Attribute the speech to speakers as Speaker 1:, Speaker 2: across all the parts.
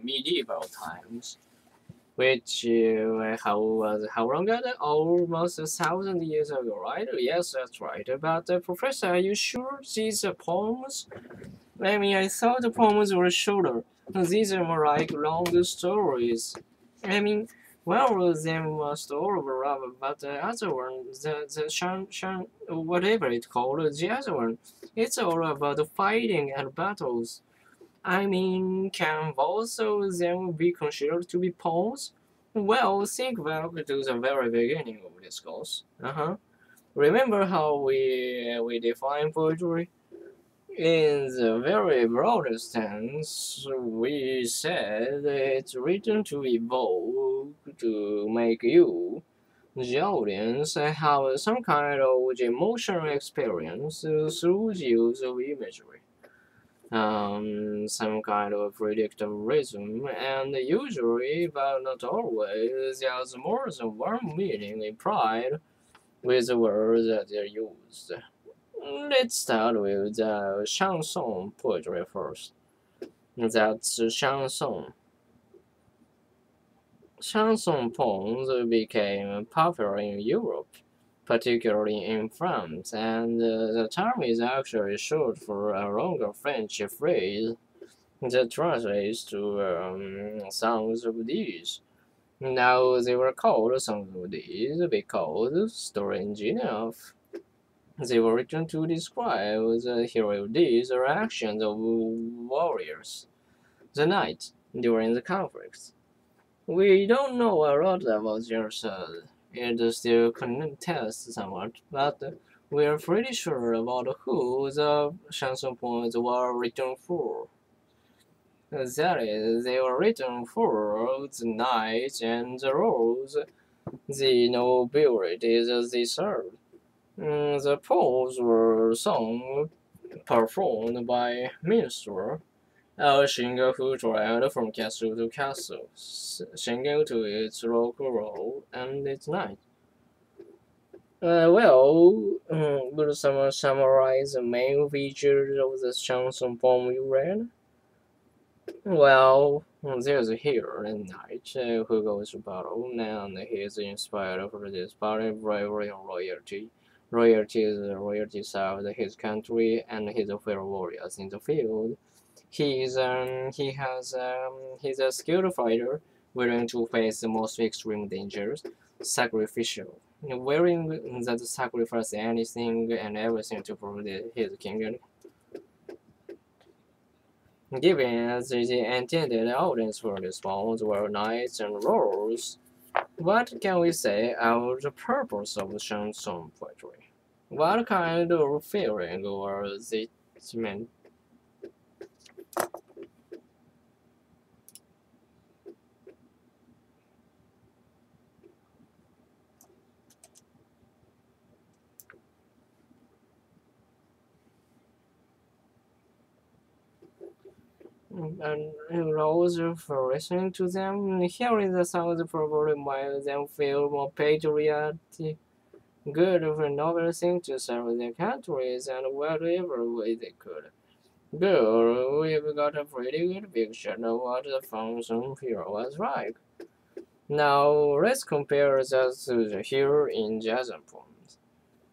Speaker 1: medieval times, which how long ago? Almost 1,000 years ago, right? Yes, that's right. But Professor, are you sure these poems? I mean, I thought the poems were shorter. These are more like long stories. I mean, well, them must all rub, but the other one, the whatever it's called, the other one, it's all about fighting and battles. I mean, can both of them be considered to be poems? Well, think back to the very beginning of this course. Remember how we define poetry? In the very broadest sense, we said it's written to evoke, to make you, the audience, have some kind of emotional experience through the use of imagery. Some kind of predictive rhythm, and usually, but not always, there's more than one meaning implied with the words that are used. Let's start with the chanson poetry first. That's chanson. Chanson poems became popular in Europe, particularly in France, and the term is actually short for a longer French phrase that translates to songs of these. Now they were called songs of these because, strange enough, they were written to describe the heroic deeds or actions of warriors, the night during the conflicts. We don't know a lot about their soul. It still contests somewhat, but we are pretty sure about who the chanson poems were written for. That is, they were written for the knights and the lords, the nobility that they served. The poems were sung, performed by minstrel, a singer who traveled from castle to castle, singing to its local role and its night. Will someone summarize the main features of the chanson poem you read? Well, there's a hero and knight who goes to battle, and he is inspired for this battle, bravery, and loyalty. Loyalty is the loyalty side of his country and his fellow warriors in the field. He's a skilled fighter, willing to face the most extreme dangers, sacrificial, willing that sacrifice anything and everything to protect his kingdom. Given the intended audience for this poem were knights and lords, what can we say about the purpose of chanson poetry? What kind of feeling was it meant? And roles for listening to them, hearing the sounds probably made them feel more patriotic, good of a novel thing to serve their countries and whatever way they could. Good, we've got a pretty good picture of what the function hero was like. Now let's compare that to the hero in the other poems.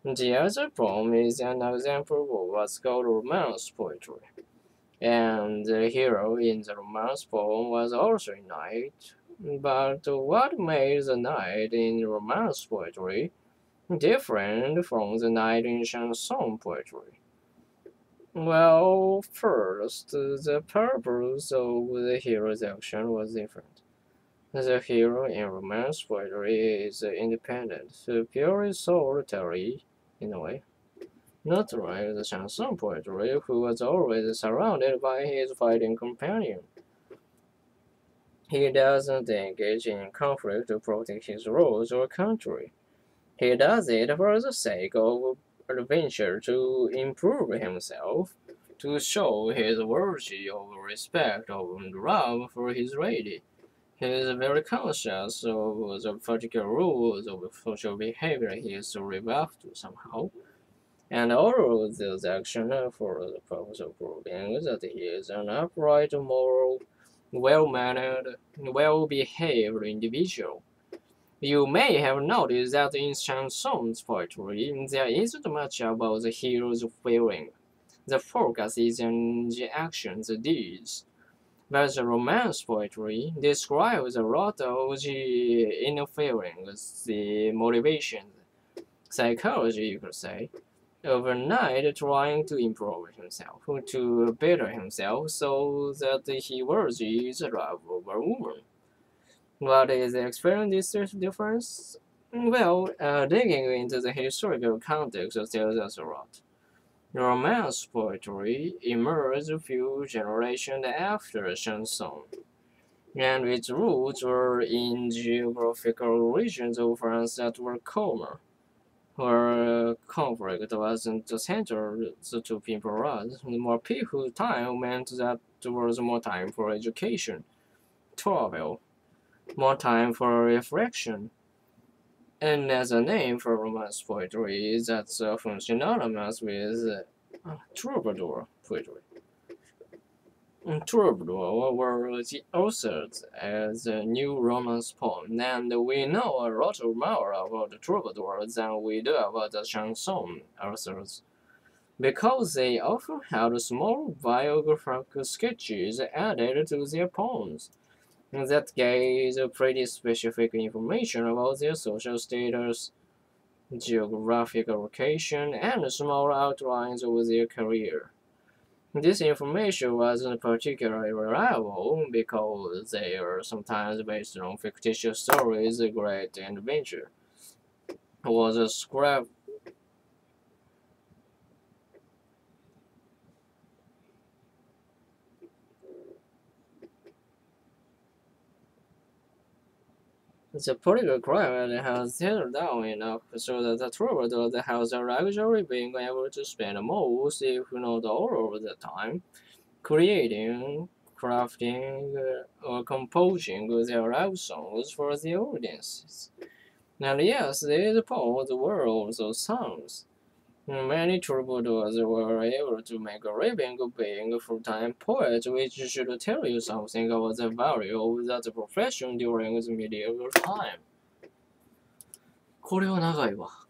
Speaker 1: The other poem is an example of what's called romance poetry. And the hero in the romance poem was also a knight. But what made the knight in romance poetry different from the knight in chanson poetry? Well, first, the purpose of the hero's action was different. The hero in romance poetry is independent, purely solitary in a way. Not like the chanson poetry, who was always surrounded by his fighting companion. He doesn't engage in conflict to protect his rose or country. He does it for the sake of adventure, to improve himself, to show his virtue of respect and love for his lady. He is very conscious of the particular rules of social behavior he is to live up to somehow. And all of those actions for the purpose of proving that he is an upright, moral, well-mannered, well-behaved individual. You may have noticed that in Chanson's poetry, there isn't much about the hero's feeling. The focus is on the actions, the deeds. But the romance poetry describes a lot of the inner feelings, the motivations, psychology, you could say. Overnight, trying to improve himself, to better himself, so that he worthy the love of a woman. What is the experience difference? Well, digging into the historical context tells us a lot. Romance poetry emerged a few generations after chanson, and its roots were in geographical regions of France that were calmer, where conflict wasn't centered to people. More people time meant that there was more time for education, travel, more time for reflection. And as a name for romance poetry, that's often synonymous with troubadour poetry. Troubadour were the authors as a new romance poem, and we know a lot more about the troubadour than we do about the chanson authors, because they often had small biographical sketches added to their poems that gave pretty specific information about their social status, geographic location, and small outlines of their career. This information wasn't particularly reliable because they are sometimes based on fictitious stories. A great adventure was a scrap. The political climate has settled down enough so that the troubadour has a luxury being able to spend most, if not all of the time, creating, crafting, or composing their love songs for the audiences. And yes, these poems were also songs. Many troubadours were able to make a living being full-time poets, which should tell you something about the value of that profession during the medieval time. これは長いわ。